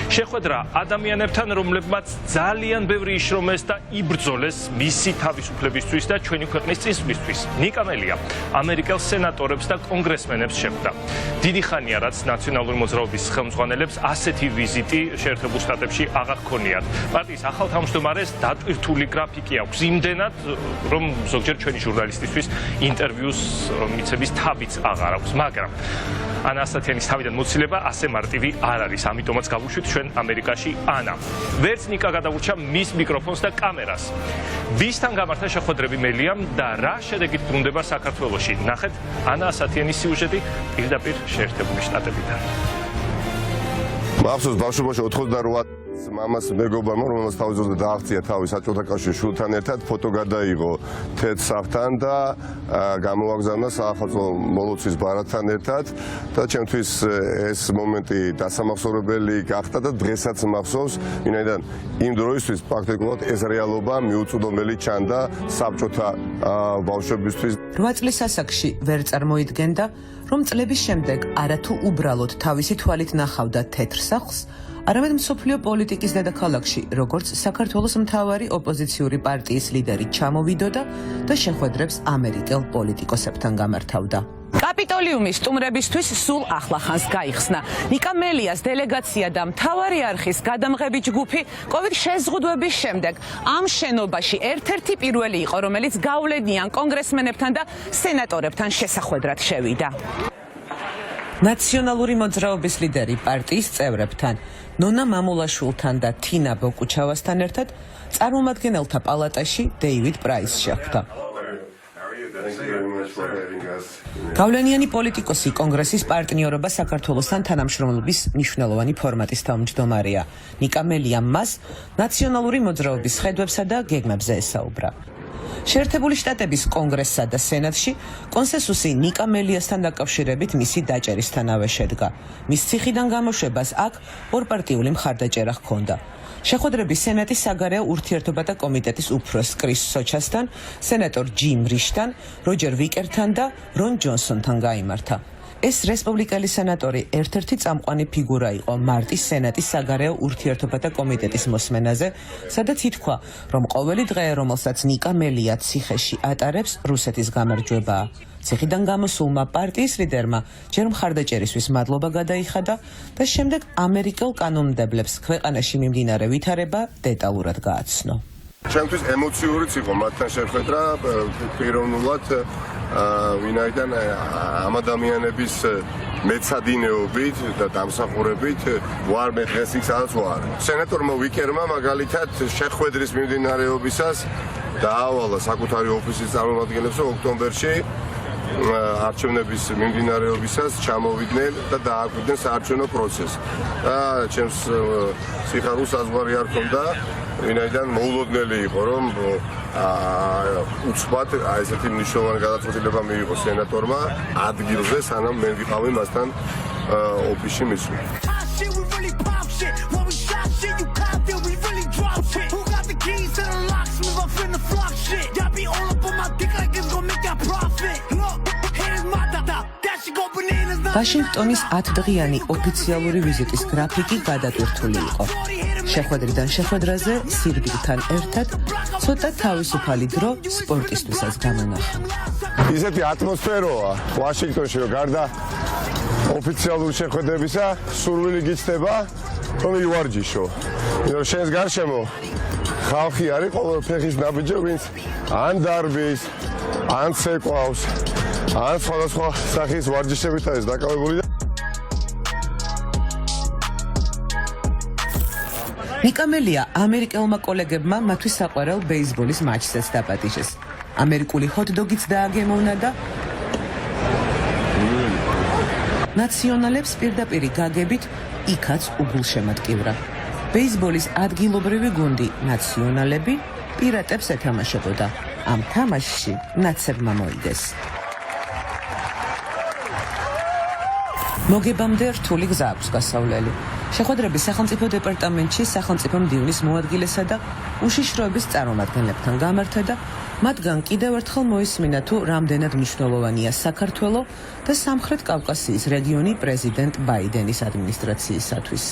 შეხვედრა ადამიანებთან, რომლებმაც ძალიან ბევრი იშრომეს და იბრძოლეს მისი თავისუფლებისთვის და ჩვენი ქვეყნის წინსვლისთვის. ნიკა მელია ამერიკელ სენატორებს და კონგრესმენებს შეხვდა. დიდი ხანია, რაც ნაციონალური მოძრაობის ხელმძღვანელებს ასეთი ვიზიტი შეერთებულ შტატებში აღარ ჰქონიათ. პარტიის ახალ თავმჯდომარეს დატვირთული გრაფიკი აქვს იმდენად, რომ ზოგჯერ ჩვენი ჟურნალისტისთვის ინტერვიუს მიცემის თაბიც აღარ აქვს, მაგრამ ანა ასათიანის თავიდან მოცილება ასე მარტივი არ არის, ამიტომაც გავუშვით ჩვენ ამერიკაში ანა. ვერც ნიკა გადაურჩა მის მიკროფონს და კამერას. ვისთან გამართა შეხვედრები მელიამ და რა შედეგით ბრუნდება საქართველოში? ნახეთ ანა ასათიანის სიუჟეტი პირდაპირ შეერთებული შტატებიდან. მახსოვს ბავშვობაში 88 მამას მეგობარმა, რომელსაც თავის დროზე დააღწია თავის საჭიროთა კავშირის შვილთან ერთად, ფოტო გადაიღო თეთრ საფთან და გამოაგზავნა საახალწლო მოლოცვის ბარათთან ერთად და ჩემთვის ეს მომენტი დასამახსოვრებელი გახდა და დღესაც მახსოვს, ვინაიდან იმ დროისთვის პრაქტიკულად ეს რეალობა მიუწვდომელი ჩანდა საბჭოთა ბავშვებისთვის. 8 წლის ასაკში ვერ წარმოიდგენდა, რომ წლების შემდეგ არათუ უბრალოდ თავისი თვალით ნახავდა თეთრ სახლს, არამედ მსოფლიო პოლიტიკის დედაქალაქში, როგორც საქართველოს მთავარი ოპოზიციური პარტიის ლიდერი ჩამოვიდოდა და შეხვედრებს ამერიკელ პოლიტიკოსებთან გამართავდა. კაპიტოლიუმის სტუმრებისთვის სულ ახლახანს გაიხსნა. ნიკა მელიას დელეგაცია და მთავარი არხის გადამღები ჯგუფი კოვიდ შეზღუდვების შემდეგ ამ შენობაში ერთ-ერთი პირველი იყო, რომელიც გავლენიან კონგრესმენებთან და სენატორებთან შესახვედრად შევიდა. ნაციონალური მოძრაობის ლიდერი პარტიის წევრებთან, ნონა მამულაშვილთან და თინა ბოკუჩავასთან ერთად წარმომადგენელთა პალატაში დეივიდ პრაისს შეხვდა. გავლენიანი პოლიტიკოსი კონგრესის პარტნიორობა საქართველოსთან თანამშრომლობის მნიშვნელოვანი ფორმატის თავმჯდომარეა. ნიკა მელიამ მას ნაციონალური მოძრაობის ხედვებსა და გეგმებზე ესაუბრა. შეერთებული შტატების კონგრესსა და სენატში კონსენსუსი ნიკა მელიასთან დაკავშირებით მისი დაჭერისთანავე შედგა. მის ციხიდან გამოშვებას აქ ორპარტიული მხარდაჭერა ჰქონდა. შეხვედრები სენატის საგარეო ურთიერთობათა კომიტეტის უფროს კრის სოჩასთან, სენატორ ჯიმ რიშთან, როჯერ ვიკერთან და რონ ჯონსონთან გაიმართა. ეს რესპუბლიკელი სენატორი ერთ-ერთი წამყვანი ფიგურა იყო მარტის სენატის საგარეო ურთიერთობათა კომიტეტის მოსმენაზე, სადაც ითქვა, რომ ყოველი დღე, რომელსაც ნიკა მელია ციხეში ატარებს, რუსეთის გამარჯვებაა. ციხიდან გამოსულმა პარტიის ლიდერმა ჯერ მხარდაჭერისთვის მადლობა გადაიხადა და შემდეგ ამერიკელ კანონმდებლებს ქვეყანაში მიმდინარე ვითარება დეტალურად გააცნო. ჩემთვის ემოციურიც იყო მათთან შეხვედრა, პიროვნულად ვინაიდან ამ ადამიანების მეცადინეობით და დამსახურებით ვარ მე დღეს იქ სადაც ვარ. სენატორმა ვიკერმა მაგალითად შეხვედრის მიმდინარეობისას დაავალა საკუთარი ოფისის წარმომადგენლებს, რომ ოქტომბერში არჩევნების მიმდინარეობისას ჩამოვიდნენ და დააკვირდნენ საარჩევნო პროცესს. და ჩემს სიხარულს საზღვარი არ ჰქონდა, ვინაიდან მოულოდნელი იყო, რომ უცბად ესეთი მნიშვნელოვანი გადაწყვეტილება მიიღო სენატორმა ადგილზე, სანამ მე ვიყავი მასთან ოფისში მისული. ვაშინგტონის 10 დღიანი ოფიციალური ვიზიტის გრაფიკი გადატვირთული იყო. შეხვედრიდან შეხვედრაზე სირბილთან ერთად ცოტა თავისუფალი დრო სპორტისთვისაც გამონახა. ისეთი ატმოსფეროა ვაშინგტონში, რომ გარდა ოფიციალური შეხვედრებისა სურვილი გიჩნდება, რომ ივარჯიშო. იმიტომ რომ შენს გარშემო ხალხი არის ყოველ ფეხის ნაბიჯი, ვინც ან დარბის, ან ცეკვავს, ან სხვადასხვა სახის ვარჯიშებით არის დაკავებული. ნიკა მელია ამერიკელმა კოლეგებმა მათთვის საყვარელ ბეისბოლის მატჩსაც დაპატიჟეს. ამერიკული ჰოთ-დოგიც დააგემოვნა და ნაციონალებს პირდაპირი გაგებით იქაც უგულშემატკივრა. ბეისბოლის ადგილობრივი გუნდი ნაციონალები პირატებს ეთამაშებოდა. ამ თამაშში ნაცებმა მოიგეს. მოგებამდე რთული გზა აქვს გასავლელი. შეხვედრები სახელმწიფო დეპარტამენტში სახელმწიფო მდივნის მოადგილესა და უშიშროების წარმომადგენლებთან გამართა და მათგან კიდევ ერთხელ მოისმინა თუ რამდენად მნიშვნელოვანია საქართველო და სამხრეთ კავკასიის რეგიონი პრეზიდენტ ბაიდენის ადმინისტრაციისათვის.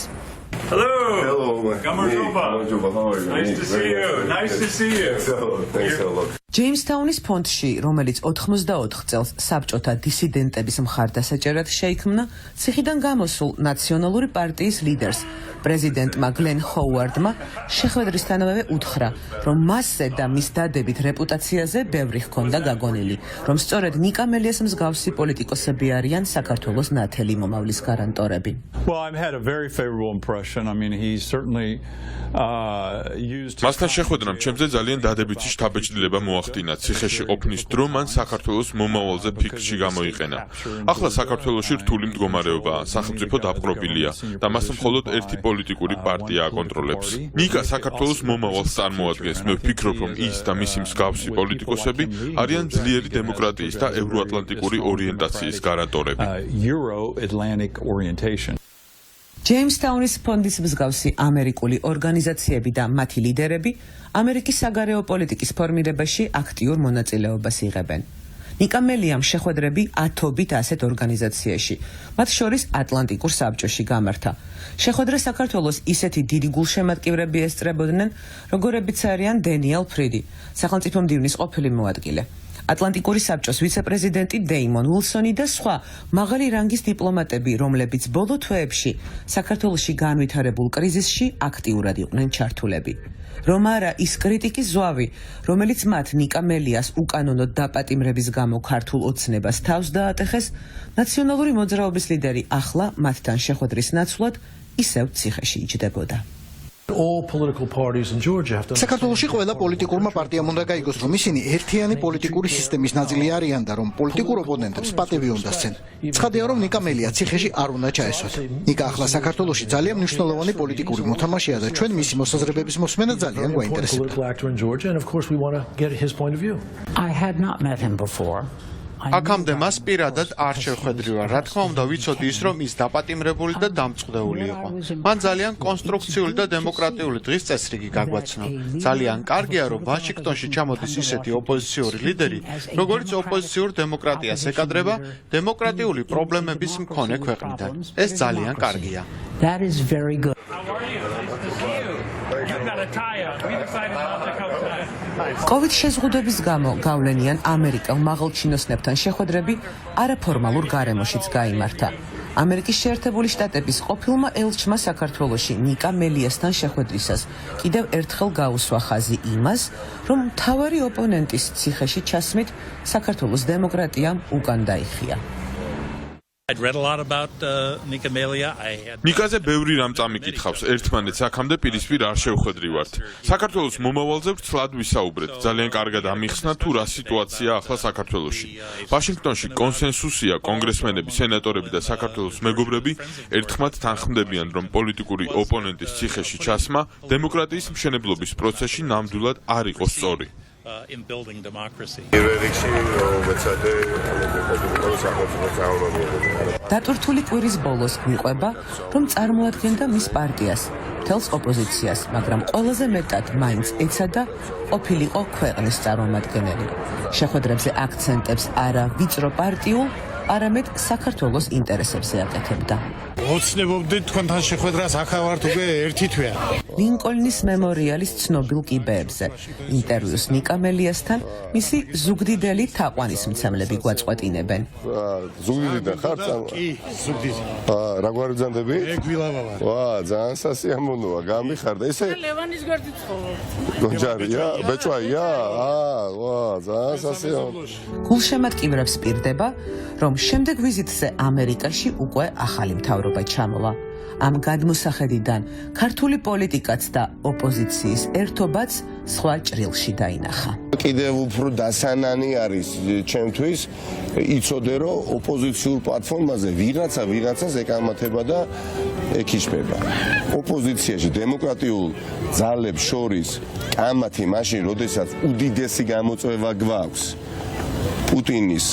Hello. Hello. Gamorjova. How are you? Nice to see you. Nice to see you. Thanks a lot. ჯეიმსთაუნის ფონდში, რომელიც 84 წელს საბჭოთა დისიდენტების მხარდასაჭერად შეიქმნა, ციხიდან გამოსულ ნაციონალური პარტიის ლიდერს, პრეზიდენტმა გლენ ჰოუარდმა შეხვედრისთანავე უთხრა, რომ მასზე და მის დადებით რეპუტაციაზე ბევრი ჰქონდა გაგონილი, რომ სწორედ ნიკა მელიას მსგავსი პოლიტიკოსები არიან საქართველოს ნათელი მომავლის გარანტორები. Well, I've had a very favorable impression. I mean, he certainly used მასთან შეხვედრამ ჩემზე ძალიან დადებითი შთაბეჭდილება მოახდინა. ციხეში ყოფნის დრო მან საქართველოს მომავალზე ფიქრში გამოიყენა. ახლა საქართველოში რთული მდგომარეობაა, სახელმწიფო დაპყრობილია და მას მხოლოდ ერთი პოლიტიკური პარტია აკონტროლებს. ნიკა საქართველოს მომავალს წარმოადგენს. მე ვფიქრობ, რომ ის და მისი მსგავსი პოლიტიკოსები არიან ძლიერი დემოკრატიის და ევროატლანტიკური ორიენტაციის გარანტორები. Euro-Atlantic orientation. ჯეიმსთაუნის ფონდის მსგავსი ამერიკული ორგანიზაციები და მათი ლიდერები ამერიკის საგარეო პოლიტიკის ფორმირებაში აქტიურ მონაწილეობას იღებენ. ნიკა მელიამ შეხვედრები ათობით ასეთ ორგანიზაციაში, მათ შორის ატლანტიკურ საბჭოში გამართა. შეხვედრა საქართველოს ისეთი დიდი გულშემატკივრები ესწრებოდნენ, როგორებიც არიან დენიელ ფრიდი, სახელმწიფო მდივნის ყოფილი მოადგილე, ატლანტიკური საბჭოს ვიცე-პრეზიდენტი დეიმონ უილსონი და სხვა მაღალი რანგის დიპლომატები, რომლებიც ბოლო თვეებში საქართველოში განვითარებულ კრიზისში აქტიურად იყვნენ ჩართულები. რომ არა ის კრიტიკის ზვავი, რომელიც მათ ნიკა მელიას უკანონოდ დაპატიმრების გამო ქართულ ოცნებას თავს დაატეხეს, ნაციონალური მოძრაობის ლიდერი ახლა მათთან შეხვედრის ნაცვლად ისევ ციხეში იჯდებოდა. საქართველოში ყველა პოლიტიკურმა პარტიამ უნდა გაიგოს, რომ ისინი ერთიანი პოლიტიკური სისტემის ნაწილი არიან და რომ პოლიტიკურ ოპონენტებს პატივი უნდა სცენ. ცხადია, რომ ნიკა მელია ციხეში არ უნდა ჩაესვათ. ნიკა ახლა საქართველოში ძალიან მნიშვნელოვანი პოლიტიკური მოთამაშეა და ჩვენ მისი მოსაზრებების მოსმენა ძალიან გვაინტერესებდა. I had not met him before. აქამდე მას პირადად არ შევხვედრივა. რა თქმა უნდა, ვიცოდი ის, რომ ის დაპატიმრებული და დამწყდეული იყო. მან ძალიან კონსტრუქციული და დემოკრატიული დღის წესრიგი გაგვაცნო. ძალიან კარგია, რომ ვაშინგტონში ჩამოდის ისეთი ოპოზიციური ლიდერი, როგორც ოპოზიციურ დემოკრატიას ეკადრება დემოკრატიული პრობლემების მქონე ქვეყნიდან. ეს ძალიან კარგია. That is very good. COVID შეზღუდვების გამო გავლენიან ამერიკელ მაღალჩინოსნებთან შეხვედრები არაფორმალურ გარემოშიც გაიმართა. ამერიკის შეერთებული შტატების ყოფილმა ელჩმა საქართველოში ნიკა მელიასთან შეხვედრისას კიდევ ერთხელ გაუსვა ხაზი იმას, რომ მთავარი ოპონენტის ციხეში ჩასმით საქართველოს დემოკრატიამ უკან დაიხია. I'd read a lot about Nika Melia. ნიკაზე ბევრი რამ წამიკითხავს. ერთმანეთს აქამდე პირისპირ არ შევხვედრივართ. საქართველოს მომავალზე ვრცლად ვისაუბრეთ. ძალიან კარგად ამიხსნა თუ რა სიტუაციაა ახლა საქართველოში. ვაშინგტონში კონსენსუსია, კონგრესმენები, სენატორები და საქართველოს მეგობრები ერთხმად თანხმდებიან, რომ პოლიტიკური ოპონენტის ციხეში ჩასმა დემოკრატიის მშენებლობის პროცესში ნამდვილად არ იყო სწორი. In building democracy. დატვირთული კვირის ბოლოს გვიყვება, რომ წარმოადგენდა მის პარტიას, მთელს ოპოზიციას, მაგრამ ყველაზე მეტად მაინც ეცადა ყოფილიყო ქვეყნის წარმომადგენელი. შეხვედრებზე აქცენტებს არა ვიწრო პარტიულ, არამედ საქართველოს ინტერესებზე აკეთებდა. ოცნებობდი თქვენთან შეხვედრას ახავართ უკვე ერთი თვეა. ლინკოლნის მემორიალის ცნობილ კიბეებზე ინტერვიუს ნიკა მელიასთან მისი ზუგდიდელი თაყვანისმცემლები გვაწყვეტინებენ. ზუგდიდიდან ხარ? კი, ზუგდიდიდან. რა გვარგზანდები? გვილავა ვარ. ძალიან სასიამოვნოა, გამიხარდა. ესე ლევანის გვერდით ცხოვრობ. გონჯარია, ბეჭვაია? ძალიან სასიამოვნო. გულშემატკივრებს პირდება, რომ შემდეგ ვიზიტზე ამერიკაში უკვე ახალი მთავრობა ჩამოვა. ამ გადმოსახედიდან ქართული პოლიტიკაც და ოპოზიციის ერთობაც სხვა ჭრილში დაინახა. კიდევ უფრო დასანანი არის ჩემთვის იცოდე, რომ ოპოზიციურ პლატფორმაზე ვიღაცას ეკამათება და ეკიშება. ოპოზიციაში დემოკრატიულ ძალებს შორის კამათი მაშინ, როდესაც უდიდესი გამოწვევა გვაქვს პუტინის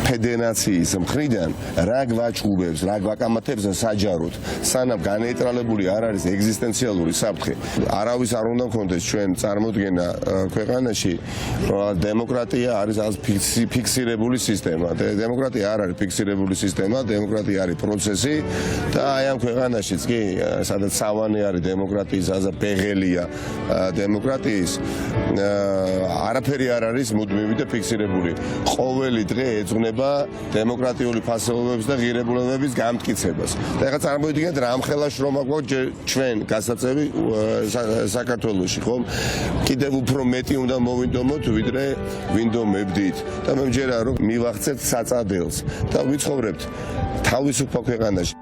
ფედერაციის მხრიდან რა გვაჭუბებს, რა გვაკამათებს საჯაროდ, სანამ განეიტრალებული არ არის ეგზისტენციალური საფრთხე. არავის არ უნდა გქონდეს ჩვენ წარმოდგენა ქვეყანაში, რომ დემოკრატია არის ფიქსირებული სისტემა. დემოკრატია არ არის ფიქსირებული სისტემა, დემოკრატია არის პროცესი და აი ამ ქვეყანაშიც კი, სადაც სავანე არის დემოკრატიის, აზა ბეღელია დემოკრატიის, არაფერი არ არის მუდმივი და ფიქსირებული. ყოველი დღე ეძღვნება დემოკრატიული ფასეულობების და ღირებულებების გამტკიცებას. და ეხლა წარმოიდგინეთ რამხელა შრომა გვაქვს ჩვენ გასაწევი საქართველოში, ხომ? კიდევ უფრო მეტი უნდა მოვინდომოთ, ვიდრე ვინდომებდით. და მე მჯერა რომ მივახცეთ საწადელს და ვიცხოვრებთ თავისუფალ ქვეყანაში.